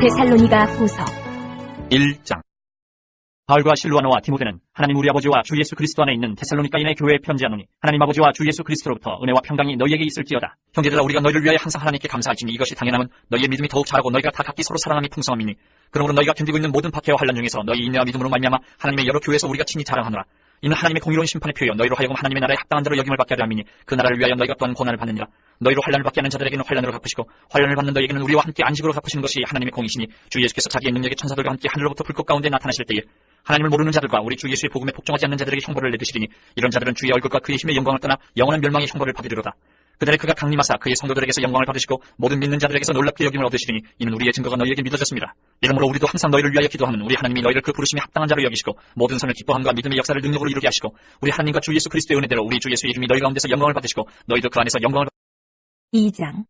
데살로니가 후서 1장. 바울과 실루아노와 디모데는 하나님 우리 아버지와 주 예수 그리스도 안에 있는 데살로니가인의 교회에 편지하노니 하나님 아버지와 주 예수 그리스도로부터 은혜와 평강이 너희에게 있을지어다. 형제들아, 우리가 너희를 위하여 항상 하나님께 감사할지니 이것이 당연함은 너희의 믿음이 더욱 자라고 너희가 다 각기 서로 사랑함이 풍성함이니, 그러므로 너희가 견디고 있는 모든 박해와 환난 중에서 너희 인내와 믿음으로 말미암아 하나님의 여러 교회에서 우리가 친히 자랑하노라. 이는 하나님의 공의로운 심판의 표요 너희로 하여금 하나님의 나라에 합당한 자로 여김을 받게 하려 함이니, 그 나라를 위하여 너희가 또한 고난을 받느니라. 너희로 환난을 받게 하는 자들에게는 환난으로 갚으시고 환난을 받는 너희에게는 우리와 함께 안식으로 갚으시는 것이 하나님의 공이시니, 주 예수께서 자기의 능력의 천사들과 함께 하늘로부터 불꽃 가운데 나타나실 때에 하나님을 모르는 자들과 우리 주 예수의 복음에 복종하지 않는 자들에게 형벌을 내리시리니, 이런 자들은 주의 얼굴과 그의 힘의 영광을 떠나 영원한 멸망의 형벌을 받으리로다. 그날에 그가 강림하사 그의 성도들에게서 영광을 받으시고 모든 믿는 자들에게서 놀랍게 여김을 얻으시리니, 이는 우리의 증거가 너희에게 믿어졌습니다. 이러므로 우리도 항상 너희를 위하여 기도하면 우리 하나님이 너희를 그 부르심에 합당한 자로 여기시고 모든 선을 기뻐함과 믿음의 역사를 능력으로 이루게 하시고, 우리 하나님과 주 예수 그리스도의 은혜대로 우리 주 예수의 이름이 너희 가운데서 영광을 받으시고 너희도 그 안에서 영광을 2장.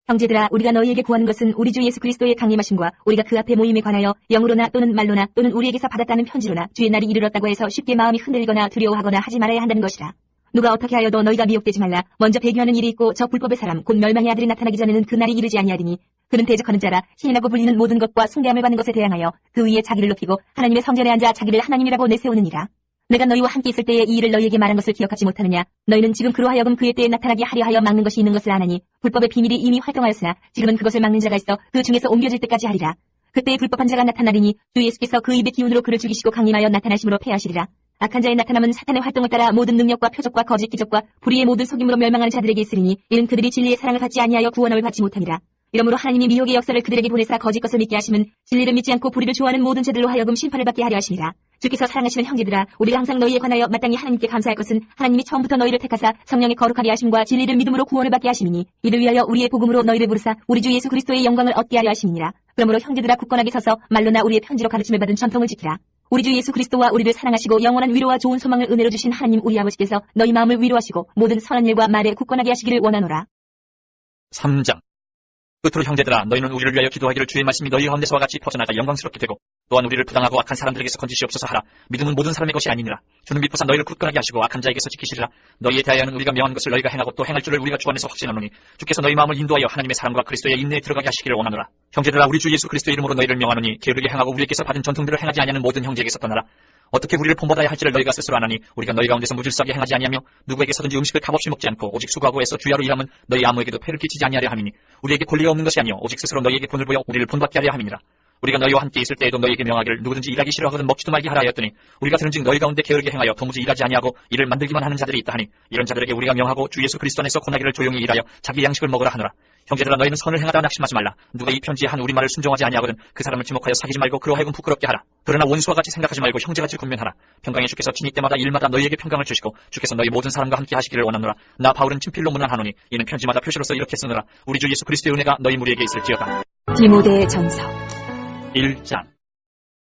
형제들아, 우리가 너희에게 구하는 것은 우리 주 예수 그리스도의 강림하심과 우리가 그 앞에 모임에 관하여 영으로나 또는 말로나 또는 우리에게서 받았다는 편지로나 주의 날이 이르렀다고 해서 쉽게 마음이 흔들리거나 두려워하거나 하지 말아야 한다는 것이라. 누가 어떻게 하여도 너희가 미혹되지 말라. 먼저 배교하는 일이 있고 저 불법의 사람 곧 멸망의 아들이 나타나기 전에는 그 날이 이르지 아니하리니, 그는 대적하는 자라 시인하고 불리는 모든 것과 숭배함을 받는 것에 대항하여 그 위에 자기를 높이고 하나님의 성전에 앉아 자기를 하나님이라고 내세우느니라. 내가 너희와 함께 있을 때에 이 일을 너희에게 말한 것을 기억하지 못하느냐? 너희는 지금 그로 하여금 그의 때에 나타나게 하려 하여 막는 것이 있는 것을 아나니, 불법의 비밀이 이미 활동하였으나 지금은 그것을 막는 자가 있어 그 중에서 옮겨질 때까지 하리라. 그때에 불법한 자가 나타나리니 주 예수께서 그 입의 기운으로 그를 죽이시고 강림하여 나타나심으로 패하시리라. 악한 자의 나타남은 사탄의 활동을 따라 모든 능력과 표적과 거짓 기적과 불의의 모든 속임으로 멸망하는 자들에게 있으리니, 이는 그들이 진리의 사랑을 받지 아니하여 구원함을 받지 못함이라. 이러므로 하나님이 미혹의 역사를 그들에게 보내사 거짓 것을 믿게 하심은 진리를 믿지 않고 불의를 좋아하는 모든 자들로 하여금 심판을 받게 하려 하심이라. 주께서 사랑하시는 형제들아, 우리가 항상 너희에 관하여 마땅히 하나님께 감사할 것은 하나님이 처음부터 너희를 택하사 성령의 거룩하게 하심과 진리를 믿음으로 구원을 받게 하심이니, 이를 위하여 우리의 복음으로 너희를 부르사 우리 주 예수 그리스도의 영광을 얻게 하려 하심이니라. 그러므로 형제들아, 굳건하게 서서 말로나 우리의 편지로 가르침을 받은 전통을 지키라. 우리 주 예수 그리스도와 우리를 사랑하시고 영원한 위로와 좋은 소망을 은혜로 주신 하나님 우리 아버지께서 너희 마음을 위로하시고 모든 선한 일과 말에 굳건하게 하시기를 원하노라. 3장. 끝으로 형제들아, 너희는 우리를 위하여 기도하기를 주의 말씀이 너희 가운데서와 같이 퍼져나가 영광스럽게 되고, 또한 우리를 부당하고 악한 사람들에게서 건지시옵소서 하라. 믿음은 모든 사람의 것이 아니니라. 주는 믿고사 너희를 굳건하게 하시고 악한 자에게서 지키시리라. 너희에 대하여는 우리가 명한 것을 너희가 행하고 또 행할 줄을 우리가 주 안에서 확신하노니, 주께서 너희 마음을 인도하여 하나님의 사랑과 그리스도의 인내에 들어가게 하시기를 원하노라. 형제들아, 우리 주 예수 그리스도의 이름으로 너희를 명하노니, 게으르게 행하고 우리에게서 받은 전통들을 행하지 아니하는 모든 형제에게서 떠나라. 어떻게 우리를 본받아야 할지를 너희가 스스로 아나니, 우리가 너희 가운데서 무질서하게 행하지 아니하며 누구에게서든지 음식을 값없이 먹지 않고 오직 수고하고 애써 주야로 일하면 너희 아무에게도 폐를 끼치지 아니하려 함이니, 우리에게 권리가 없는 것이 아니요 오직 스스로 너희에게 본을 보여 우리를 본받게 하려 함이니라. 우리가 너희와 함께 있을 때에도 너희에게 명하기를 누구든지 일하기 싫어하거든 먹지도 말게 하라 하였더니, 우리가 들은즉 너희 가운데 게으르게 행하여 도무지 일하지 아니하고 일을 만들기만 하는 자들이 있다 하니, 이런 자들에게 우리가 명하고 주 예수 그리스도 안에서 고나기를 조용히 일하여 자기 양식을 먹으라 하노라. 형제들아, 너희는 선을 행하다 낙심하지 말라. 누가 이 편지에 한 우리말을 순종하지 아니하거든 그 사람을 지목하여 사귀지 말고 그로 하여금 부끄럽게 하라. 그러나 원수와 같이 생각하지 말고 형제같이 군면하라. 평강의 주께서 친히 때마다 일마다 너희에게 평강을 주시고 주께서 너희 모든 사람과 함께 하시기를 원하노라. 나 바울은 친필로 문안하노니 이는 편지마다 표시로서 이렇게 쓰느라. 우리 주 예수 그리스도의 은혜가 너희 무리에게 있을지어다. 디모데의 전서 1장.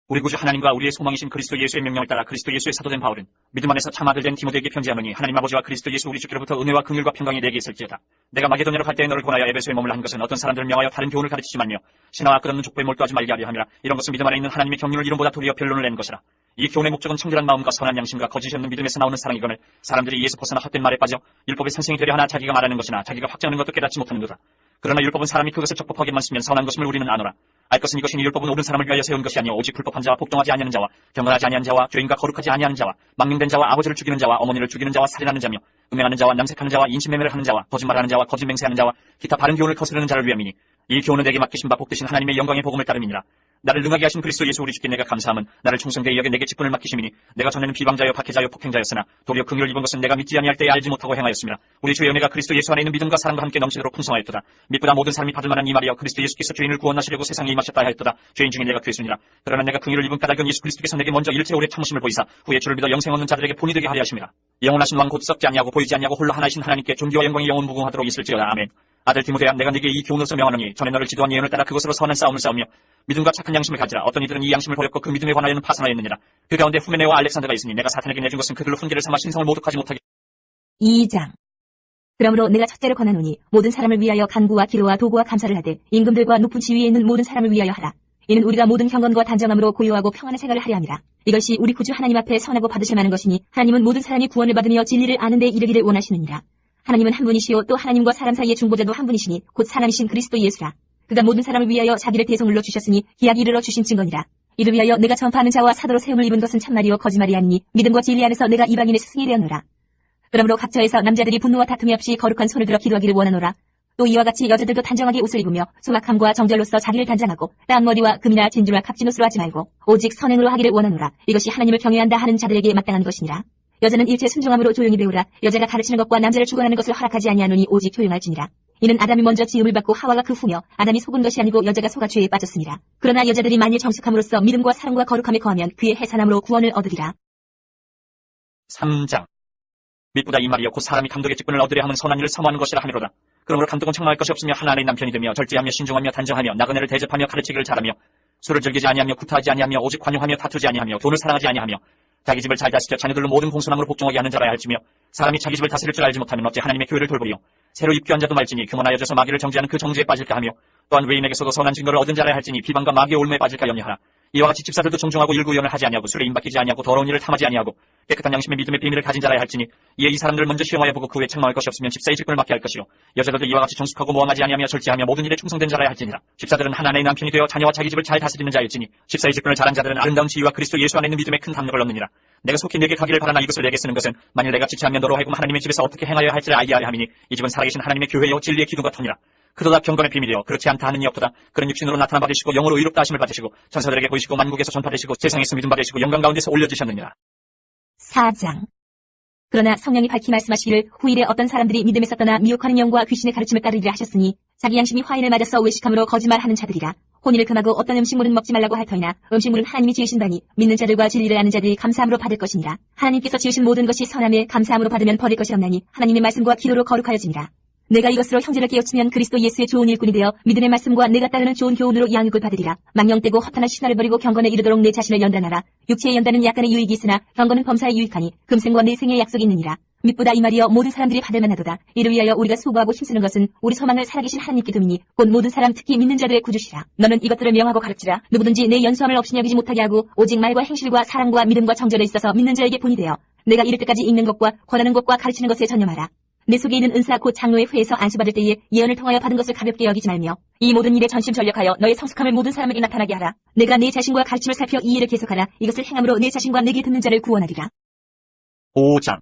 우리 구주 하나님과 우리의 소망이신 그리스도 예수의 명령을 따라 그리스도 예수의 사도된 바울은 믿음 안에서 참 아들 된 디모데에게 편지하노니, 하나님 아버지와 그리스도 예수 우리 주께로부터 은혜와 긍휼과 평강이 내게 있을지어다. 내가 마게도냐로 갈 때에 너를 권하여 에베소에 머물라 한 것은 어떤 사람들을 명하여 다른 교훈을 가르치지만요 신화와 끝없는 족보에 몰두하지 말게 하려 함이라. 이런 것은 믿음 안에 있는 하나님의 경륜을 이론보다 도리어 변론을 내는 것이라. 이 교훈의 목적은 청결한 마음과 선한 양심과 거짓이 없는 믿음에서 나오는 사랑이거늘 사람들이 이에서 벗어나 헛된 말에 빠져 율법의 선생이 되려 하나 자기가 말하는 것이나 자기가 확증하는 것도 깨닫지 못하는도다. 그러나 율법은 사람이 그것을 적법하게만 쓰면 선한 것임을 우리는 아노라. 알 것은 이것이니 율법은 옳은 사람을 위하여 세운 것이 아니오 오직 불법한 자와 복종하지 아니하는 자와 경건하지 아니한 자와 죄인과 거룩하지 아니하는 자와 망령된 자와 아버지를 죽이는 자와 어머니를 죽이는 자와 살인하는 자며 음행하는 자와 남색하는 자와 인신매매를 하는 자와 거짓말하는 자와 거짓 맹세하는 자와 기타 바른 교훈을 거스르는 자를 위함이니, 이 교훈은 내게 맡기신 바 복되신 하나님의 영광의 복음을 따름이니라. 나를 능하게 하신 그리스도 예수 우리 주께 내가 감사함은 나를 충성되이 여겨 내게 직분을 맡기심이니, 내가 전에는 비방자여 박해자여 폭행자였으나 도리어 긍휼을 입은 것은 내가 믿지 아니할 때에 알지 못하고 행하였습니다. 우리 주의 은혜가 그리스도 예수 안에 있는 믿음과 사랑과 함께 넘치도록 풍성하였도다. 믿보다 모든 사람이 받을 만한 이 말이여 그리스도 예수께서 죄인을 구원하시려고 세상에 임하셨다 하였도다. 죄인 중에 내가 괴순이라. 그러나 내가 긍휼을 입은 까닭은 예수 그리스도께서 내게 먼저 일체 오래 참으심을 보이사 후에 주를 믿어 영생 얻는 자들에게 본이 되게 하려 하심이라. 영원하신 왕 곧 썩지 아니하고 보이지 아니하고 홀로 하나이신 하나님께 존귀와 영광이 영원 무궁하도록 있을지어다. 아멘. 아들 디모데야, 내가 네게 이 교훈으로서 명하노니 전에 너를 지도한 예언을 따라 그것으로 선한 싸움을 싸우며 믿음과 착한 양심을 가지라. 어떤 이들은 이 양심을 버렸고 그 믿음에 관하여는 파산하였느니라. 그 가운데 후메네와 알렉산더가 있으니 내가 사탄에게 내준 것은 그들로 훈계를 삼아 신성을 모독하지 못하게. 2장. 그러므로 내가 첫째로 권하노니 모든 사람을 위하여 간구와 기도와 도구와 감사를 하되 임금들과 높은 지위에 있는 모든 사람을 위하여 하라. 이는 우리가 모든 경건과 단정함으로 고요하고 평안의 생활을 하려 함이라. 이것이 우리 구주 하나님 앞에 선하고 받으실 만한 것이니, 하나님은 모든 사람이 구원을 받으며 진리를 아는 데 이르기를 원하시느니라. 하나님은 한 분이시요 또 하나님과 사람 사이의 중보자도 한 분이시니 곧 사람이신 그리스도 예수라. 그가 모든 사람을 위하여 자기를 대속물로 주셨으니 기약이 이르러 주신 증거니라. 이를 위하여 내가 전파하는 자와 사도로 세움을 입은 것은 참말이요 거짓말이 아니니 믿음과 진리 안에서 내가 이방인의 스승이 되었노라. 그러므로 각처에서 남자들이 분노와 다툼이 없이 거룩한 손을 들어 기도하기를 원하노라. 또 이와 같이 여자들도 단정하게 옷을 입으며 소박함과 정절로서 자기를 단장하고 땀머리와 금이나 진주나 값진 옷으로 하지 말고 오직 선행으로 하기를 원하노라. 이것이 하나님을 경외한다 하는 자들에게 마땅한 것이니라. 여자는 일체 순종함으로 조용히 배우라. 여자가 가르치는 것과 남자를 주관하는 것을 허락하지 아니하노니 오직 조용할지니라. 이는 아담이 먼저 지음을 받고 하와가 그 후며 아담이 속은 것이 아니고 여자가 속아 죄에 빠졌습니다. 그러나 여자들이 만일 정숙함으로써 믿음과 사랑과 거룩함에 거하면 그의 해산함으로 구원을 얻으리라. 3장. 미쁘다 이 말이여 곧 사람이 감독의 직분을 얻으려 함은 선한 일을 사모하는 것이라 하미로다. 그러므로 감독은 책망할 것이 없으며 하나님의 남편이 되며 절제하며 신중하며 단정하며 나그네를 대접하며 가르치기를 잘하며 술을 즐기지 아니하며 구타하지 아니하며 오직 관용하며 다투지 아니하며 돈을 사랑하지 아니하며 자기 집을 잘 다스려 자녀들로 모든 공손함으로 복종하게 하는 자라야 할지며 사람이 자기 집을 다스릴 줄 알지 못하면 어찌 하나님의 교회를 돌보리요. 새로 입교한 자도 말지니 교만하여져서 마귀를 정죄하는 그 정죄에 빠질까 하며 또한 외인에게서도 선한 증거를 얻은 자라야 할지니 비방과 마귀의 올무에 빠질까 염려하라. 이와 같이 집사들도 존중하고 일구의원을 하지 아니하고 술에 임박이지 아니하고 더러운 일을 탐하지 아니하고 깨끗한 양심의 믿음의 비밀을 가진 자라야 할지니 이에 이 사람들을 먼저 시험하여 보고 그 후에 책망할 것이 없으면 집사의 직분을 맡게 할 것이요 여자들도 이와 같이 정숙하고 모함하지 아니하며 절제하며 모든 일에 충성된 자라야 할지니라. 집사들은 하나님의 남편이 되어 자녀와 자기 집을 잘 다스리는 자일지니 집사의 직분을 잘한 자들은 아름다운 지위와 그리스도 예수 안에 있는 믿음의 큰 담력을 얻느니라. 내가 속히 내게 가기를 바라나 이것을 내게 쓰는 것은 만일 내가 지체하면 너로 하여금 하나님의 집에서 어떻게 행하여야 할지를 알게 하려 함이니 이 집은 살아계신 하나님의 교회요 진리의 기둥 같으니라. 그러다 경건의 비밀이요 그렇지 않다 하는 이 없도다. 그런 육신으로 나타나 받으시고 영으로 의롭다 하심을 받으시고 천사들에게 보이시고 만국에서 전파되시고 세상에서 믿음 받으시고 영광 가운데서 올려지셨느니라. 4장. 그러나 성령이 밝히 말씀하시기를 후일에 어떤 사람들이 믿음에서 떠나 미혹하는 영과 귀신의 가르침을 따르리라 하셨으니 자기 양심이 화인을 맞아서 외식함으로 거짓말하는 자들이라. 혼인을 금하고 어떤 음식물은 먹지 말라고 할 터이나 음식물은 하나님이 지으신 바니 믿는 자들과 진리를 아는 자들이 감사함으로 받을 것이니라. 하나님께서 지으신 모든 것이 선함에 감사함으로 받으면 버릴 것이 없나니 하나님의 말씀과 기도로 거룩하여지니라. 내가 이것으로 형제를 깨우치면 그리스도 예수의 좋은 일꾼이 되어 믿음의 말씀과 내가 따르는 좋은 교훈으로 양육을 받으리라. 망령되고 허탄한 신화를 버리고 경건에 이르도록 내 자신을 연단하라. 육체의 연단은 약간의 유익이 있으나 경건은 범사에 유익하니 금생과 내생의 약속이 있느니라. 미쁘다 이 말이여 모든 사람들이 받을 만하도다. 이를 위하여 우리가 수고하고 힘쓰는 것은 우리 소망을 살아계신 하나님께 둠이니 곧 모든 사람 특히 믿는 자들의 구주시라. 너는 이것들을 명하고 가르치라. 누구든지 내 연수함을 없이 여기지 못하게 하고 오직 말과 행실과 사랑과 믿음과 정절에 있어서 믿는 자에게 본이 되어 내가 이를 때까지 읽는 것과 권하는 것과 가르치는 것에 전념하라. 내 속에 있는 은사 곧 장로의 회에서 안수받을 때에 예언을 통하여 받은 것을 가볍게 여기지 말며 이 모든 일에 전심전력하여 너의 성숙함을 모든 사람에게 나타나게 하라. 내가 내 자신과 가르침을 살펴 이 일을 계속하라. 이것을 행함으로 내 자신과 내게 듣는 자를 구원하리라. 5장.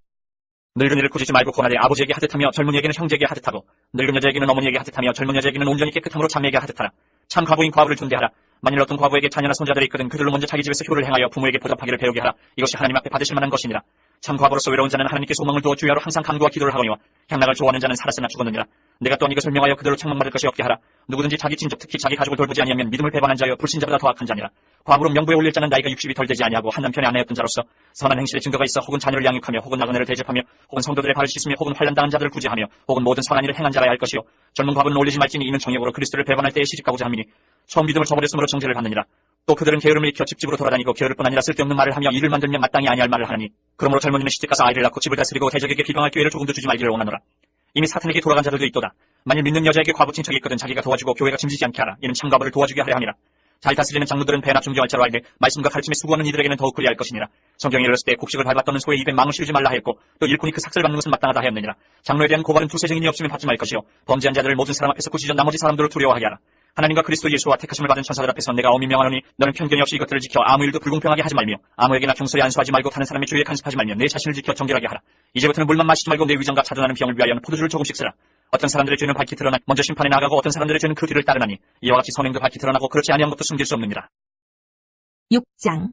늙은 이를 꾸짖지 말고 권하되 아버지에게 하듯하며 젊은이에게는 형제에게 하듯하고 늙은 여자에게는 어머니에게 하듯하며 젊은 여자에게는 온전히 깨끗함으로 자매에게 하듯하라. 참 과부인 과부를 존대하라. 만일 어떤 과부에게 자녀나 손자들이 있거든 그들로 먼저 자기 집에서 효를 행하여 부모에게 보답하기를 배우게 하라. 이것이 하나님 앞에 받으실 만한 것이니라. 참 과부로서 외로운 자는 하나님께 소망을 두어 주야로 항상 간구와 기도를 하거니와 향락을 좋아하는 자는 살았으나 죽었느니라. 내가 또한 이것을 명하여 그들로 책망받을 것이 없게 하라. 누구든지 자기 친족 특히 자기 가족을 돌보지 아니하면 믿음을 배반한 자여 불신자보다 더 악한 자니라. 과부로 명부에 올릴 자는 나이가 60이 덜 되지 아니하고 한 남편의 아내였던 자로서 선한 행실의 증거가 있어 혹은 자녀를 양육하며 혹은 나그네를 대접하며 혹은 성도들의 발을 씻으며 혹은 환난당한 자들을 구제하며 혹은 모든 선한 일을 행한 자라야 할 것이요 젊은 과부는 올리지 말지니 이는 정욕으로 그리스도를 배반할 때에 시집가고자 함이니 처음 믿음을 저버렸으므로 정죄를 받느니라. 또 그들은 게으름을 익혀 집집으로 돌아다니고 게으를 뿐 아니라 쓸데없는 말을 하며 일을 만들면 마땅히 아니할 말을 하느니 그러므로 젊은이는 시집가서 아이를 낳고 집을 다스리고 대적에게 비방할 기회를 조금도 주지 말기를 원하노라. 이미 사탄에게 돌아간 자들도 있도다. 만일 믿는 여자에게 과부 친척이 있거든 자기가 도와주고 교회가 짐지지 않게 하라. 이는 참과부를 도와주게 하려 함이라. 잘 다스리는 장로들은 배나 존경할 자로 알되 말씀과 가르침에 수고하는 이들에게는 더욱 그리할 것이니라. 성경에 이르렀을 때 곡식을 밟았던 소의 입에 망을 씌우지 말라 하였고 또 일꾼이 그 삭슬 받는 것은 마땅하다 하였느니라. 장로에 대한 고발은 두세 증인이 없으면 받지 말 것이요 범죄한 자들을 모든 사람 앞에서 꾸짖어 나머지 사람들을 두려워하게 하라. 하나님과 그리스도 예수와 택하심을 받은 천사들 앞에서 내가 엄히 명하노니 너는 편견이 없이 이것들을 지켜 아무 일도 불공평하게 하지 말며 아무에게나 경솔히 안수하지 말고 다른 사람의 주의에 간섭하지 말며 내 자신을 지켜 정결하게 하라. 이제부터는 물만 마시지 말고 내 위장과 자존하는 병을 위하여는 포도주를 조금씩 쓰라. 어떤 사람들의 죄는 밝히 드러나 먼저 심판에 나가고 어떤 사람들의 죄는 그 뒤를 따르나니 이와 같이 선행도 밝히 드러나고 그렇지 아니한 것도 숨길 수 없느니라. 6장.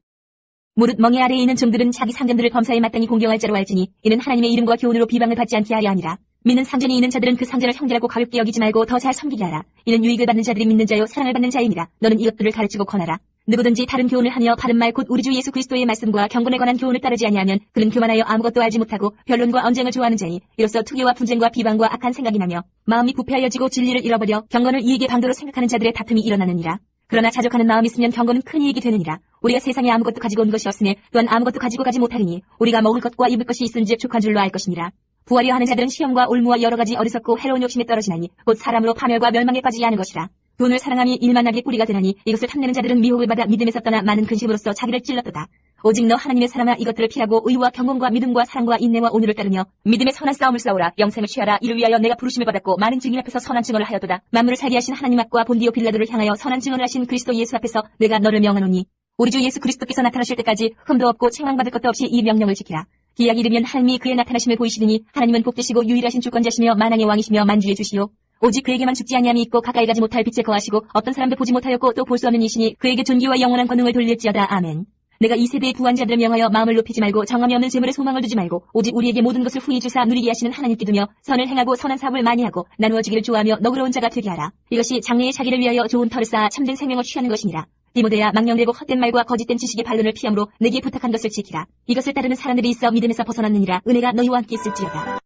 무릇 멍에 아래에 있는 종들은 자기 상전들을 범사에 마땅히 공경할 자로 알지니 이는 하나님의 이름과 교훈으로 비방을 받지 않게 하려 함이라. 믿는 상전이 있는 자들은 그 상전을 형제라고 가볍게 여기지 말고 더 잘 섬기게 하라. 이는 유익을 받는 자들이 믿는 자요 사랑을 받는 자임이라. 너는 이것들을 가르치고 권하라. 누구든지 다른 교훈을 하며 바른 말 곧 우리 주 예수 그리스도의 말씀과 경건에 관한 교훈을 따르지 아니하면 그는 교만하여 아무것도 알지 못하고 변론과 언쟁을 좋아하는 자니 이로써 투기와 분쟁과 비방과 악한 생각이 나며 마음이 부패하여지고 진리를 잃어버려 경건을 이익의 방도로 생각하는 자들의 다툼이 일어나느니라. 그러나 자족하는 마음이 있으면 경건은 큰 이익이 되느니라. 우리가 세상에 아무것도 가지고 온 것이 없으니 또한 아무것도 가지고 가지 못하리니 우리가 먹을 것과 입을 것이 있은즉 족한 줄로 알 것이니라. 부하려 하는 자들은 시험과 올무와 여러 가지 어리석고 해로운 욕심에 떨어지나니 곧 사람으로 파멸과 멸망에 빠지게 하는 것이라. 돈을 사랑하니 일만하게 뿌리가 되나니 이것을 탐내는 자들은 미혹을 받아 믿음에서 떠나 많은 근심으로써 자기를 찔렀도다. 오직 너 하나님의 사람아 이것들을 피하고 의와 경건과 믿음과 사랑과 인내와 온유를 따르며 믿음의 선한 싸움을 싸우라. 영생을 취하라. 이를 위하여 내가 부르심을 받았고 많은 증인 앞에서 선한 증언을 하였도다. 만물을 살게 하신 하나님 앞과 본디오 빌라도를 향하여 선한 증언을 하신 그리스도 예수 앞에서 내가 너를 명하노니 우리 주 예수 그리스도께서 나타나실 때까지 흠도 없고 책망받을 것도 없이 이 명령을 지키라. 기약이 이르면 하나님이 그의 나타나심을 보이시리니 하나님은 복되시고 유일하신 주권자시며 만왕의 왕이시며 만주의 주시오. 오직 그에게만 죽지 아니함이 있고 가까이 가지 못할 빛에 거하시고 어떤 사람도 보지 못하였고 또 볼 수 없는 이시니 그에게 존귀와 영원한 권능을 돌릴지어다. 아멘. 내가 이 세대의 부한 자들을 명하여 마음을 높이지 말고 정함이 없는 재물에 소망을 두지 말고 오직 우리에게 모든 것을 후히 주사 누리게 하시는 하나님께 두며 선을 행하고 선한 사업을 많이 하고 나누어 주기를 좋아하며 너그러운 자가 되게 하라. 이것이 장래의 자기를 위하여 좋은 터를 쌓아 참된 생명을 취하는 것이니라. 디모데야 망령되고 헛된 말과 거짓된 지식의 반론을 피함으로 내게 부탁한 것을 지키라. 이것을 따르는 사람들이 있어 믿음에서 벗어났느니라. 은혜가 너희와 함께 있을지어다.